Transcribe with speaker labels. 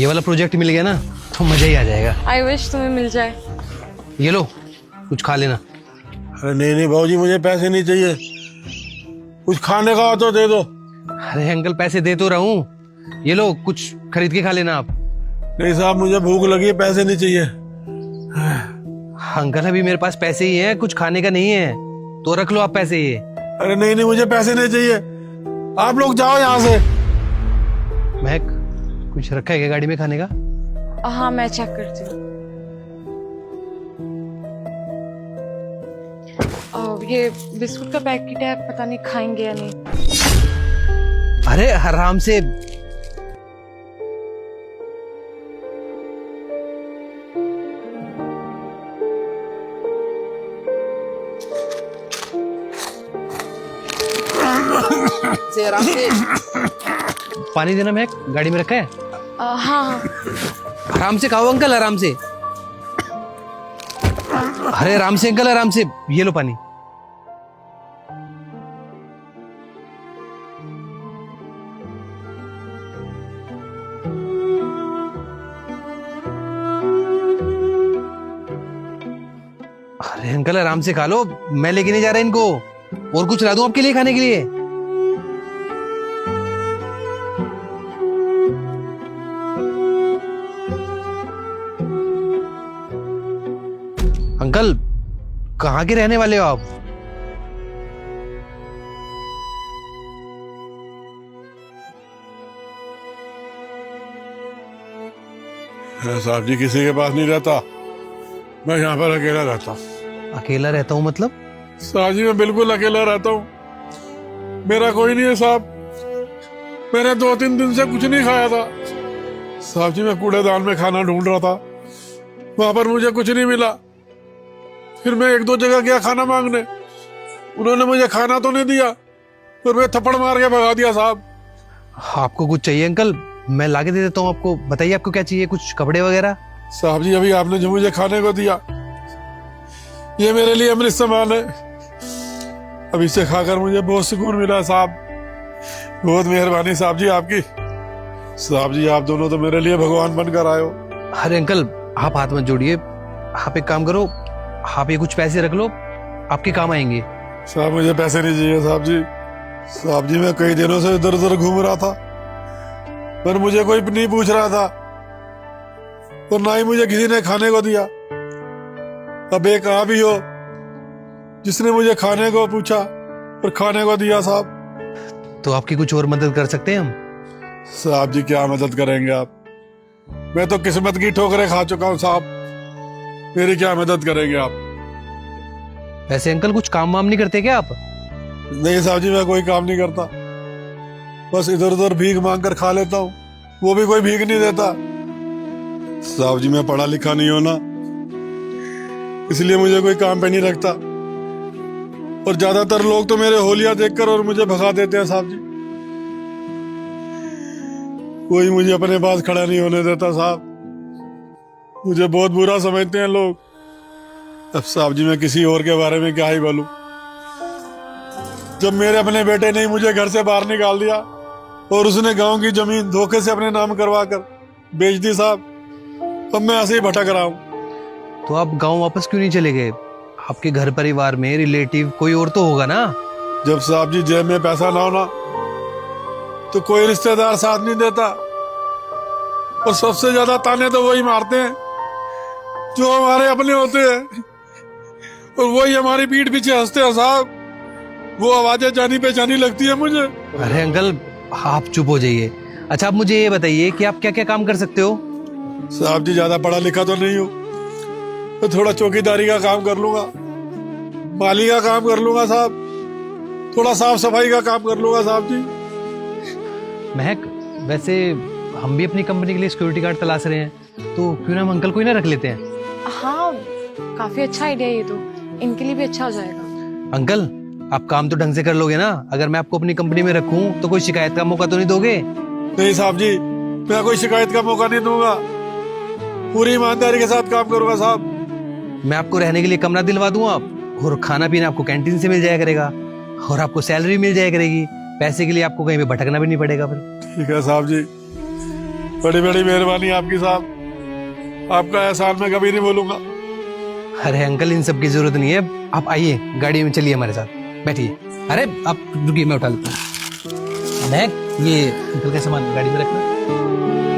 Speaker 1: ये वाला प्रोजेक्ट मिल गया ना तो मजा ही आ जाएगा।
Speaker 2: आई विश तुम्हें मिल जाए।
Speaker 1: ये लो कुछ खा लेना।
Speaker 3: अरे नहीं नहीं भाजी, मुझे पैसे नहीं चाहिए। कुछ खाने का हो तो दे दो।
Speaker 1: अरे अंकल पैसे दे तो रहा हूँ, ये लो कुछ खरीद के खा लेना आप।
Speaker 3: नहीं साहब, मुझे भूख लगी है, पैसे नहीं चाहिए।
Speaker 1: अंकल अभी मेरे पास पैसे ही हैं, कुछ खाने का नहीं है तो रख लो आप पैसे ये।
Speaker 3: अरे नहीं नहीं, मुझे पैसे नहीं चाहिए। आप लोग जाओ यहाँ से।
Speaker 1: महक कुछ रखा है क्या गाड़ी में खाने का?
Speaker 2: हाँ मैं चेक करती हूँ। ये बिस्कुट का पैकेट है, पता नहीं खाएंगे या नहीं।
Speaker 1: अरे आराम से। आराम से। पानी देना महक, गाड़ी में रखा है।
Speaker 2: हाँ हाँ।
Speaker 1: आराम से खाओ अंकल, आराम से। अरे आराम से अंकल, आराम से। ये लो पानी। अरे अंकल आराम से खा लो, मैं लेके नहीं जा रहा इनको। और कुछ ला दूं आपके लिए खाने के लिए? अंकल कहाँ के रहने वाले हो आप?
Speaker 3: साहब जी किसी के पास नहीं रहता, मैं यहाँ पर अकेला रहता हूँ।
Speaker 1: अकेला रहता हूँ मतलब?
Speaker 3: साहब जी मैं बिल्कुल अकेला रहता हूँ। मेरा कोई नहीं है साहब। मैंने 2-3 दिन से कुछ नहीं खाया था। साहब जी मैं कूड़ेदान में खाना ढूंढ रहा था, वहां पर मुझे कुछ नहीं मिला। फिर मैं 1-2 जगह गया खाना मांगने, उन्होंने मुझे खाना तो नहीं दिया, फिर मैं थप्पड़ मार के भगा दिया साहब।
Speaker 1: आपको कुछ चाहिए अंकल? मैं लाके दे देता हूँ आपको। बताइए आपको क्या चाहिए, कुछ कपड़े वगैरह?
Speaker 3: साहब जी अभी आपने जो मुझे खाने को दिया, ये मेरे लिए अमृत समान है। अब इसे खाकर मुझे बहुत सुकून मिला साहब। बहुत मेहरबानी साहब जी आपकी। साहब जी आप दोनों तो मेरे लिए भगवान बनकर आए हो।
Speaker 1: अरे अंकल आप हाथ मत जोड़िए, आप एक काम करो, आप ये कुछ पैसे रख लो, आपके काम आएंगे।
Speaker 3: साहब मुझे पैसे नहीं चाहिए साहब जी। साहब जी मैं कई दिनों से इधर उधर घूम रहा था, पर मुझे कोई नहीं पूछ रहा था और ना ही मुझे किसी ने खाने को दिया। अब एक आप ही हो जिसने मुझे खाने को पूछा और खाने को दिया साहब।
Speaker 1: तो आपकी कुछ और मदद कर सकते हैं हम?
Speaker 3: साहब जी क्या मदद करेंगे आप? मैं तो किस्मत की ठोकरें खा चुका हूँ साहब, मेरी क्या मदद करेंगे आप?
Speaker 1: वैसे अंकल कुछ काम वाम नहीं करते क्या आप?
Speaker 3: नहीं साहब जी मैं कोई काम नहीं करता, बस इधर उधर भीख मांग कर खा लेता हूँ, वो भी कोई भीख नहीं देता। साहब जी मैं पढ़ा लिखा नहीं हूं ना, इसलिए मुझे कोई काम पे नहीं रखता। और ज्यादातर लोग तो मेरे होलिया देखकर और मुझे भगा देते हैं साहब जी। कोई मुझे अपने पास खड़ा नहीं होने देता साहब, मुझे बहुत बुरा समझते हैं लोग। अब साहब जी मैं किसी और के बारे में क्या ही बोलूं। जब मेरे अपने बेटे ने मुझे घर से बाहर निकाल दिया और उसने गांव की जमीन धोखे से अपने नाम करवा कर बेच दी साहब, अब मैं ऐसे ही भटक रहा हूँ।
Speaker 1: तो आप गांव वापस क्यों नहीं चले गए? आपके घर परिवार में रिलेटिव कोई और तो होगा ना?
Speaker 3: जब साहब जी जेब में पैसा ना होना तो कोई रिश्तेदार साथ नहीं देता, और सबसे ज्यादा ताने तो वही मारते हैं जो हमारे अपने होते हैं, और वही हमारी पीठ पीछे हंसते हैं साहब। वो आवाजें जानी पहचानी लगती है मुझे।
Speaker 1: अरे अंकल आप चुप हो जाइए। अच्छा आप मुझे ये बताइए कि आप क्या क्या काम कर सकते हो?
Speaker 3: साहब जी ज्यादा पढ़ा लिखा तो नहीं हूँ, तो थोड़ा चौकीदारी का काम कर लूंगा, माली का काम कर लूंगा साहब, थोड़ा साफ सफाई का काम कर लूंगा साहब जी।
Speaker 1: महक वैसे हम भी अपनी कंपनी के लिए सिक्योरिटी गार्ड तलाश रहे हैं, तो क्यों ना हम अंकल को ही ना रख लेते हैं?
Speaker 2: हाँ काफी अच्छा आइडिया, ये तो इनके लिए भी अच्छा हो जाएगा।
Speaker 1: अंकल आप काम तो ढंग से कर लोगे ना? अगर मैं आपको अपनी कंपनी में रखूं तो कोई शिकायत का मौका तो नहीं दोगे?
Speaker 3: नहीं साहब जी मैं कोई शिकायत का मौका नहीं दूंगा, पूरी ईमानदारी के साथ काम करूंगा साहब।
Speaker 1: मैं आपको रहने के लिए कमरा दिलवा दूंगा, और खाना पीना आपको कैंटीन से मिल जाया करेगा, और आपको सैलरी मिल जाया करेगी। पैसे के लिए आपको कहीं पे भटकना भी नहीं पड़ेगा फिर।
Speaker 3: ठीक है साहब जी, बड़ी बड़ी मेहरबानी आपकी साहब, आपका एहसान मैं कभी नहीं भूलूंगा।
Speaker 1: अरे अंकल, इन सब की जरूरत नहीं है, आप आइए गाड़ी में चलिए हमारे साथ, बैठिए। अरे आप रुकिए, मैं उठा लेता हूँ। महक, ये अंकल का सामान गाड़ी में रखना।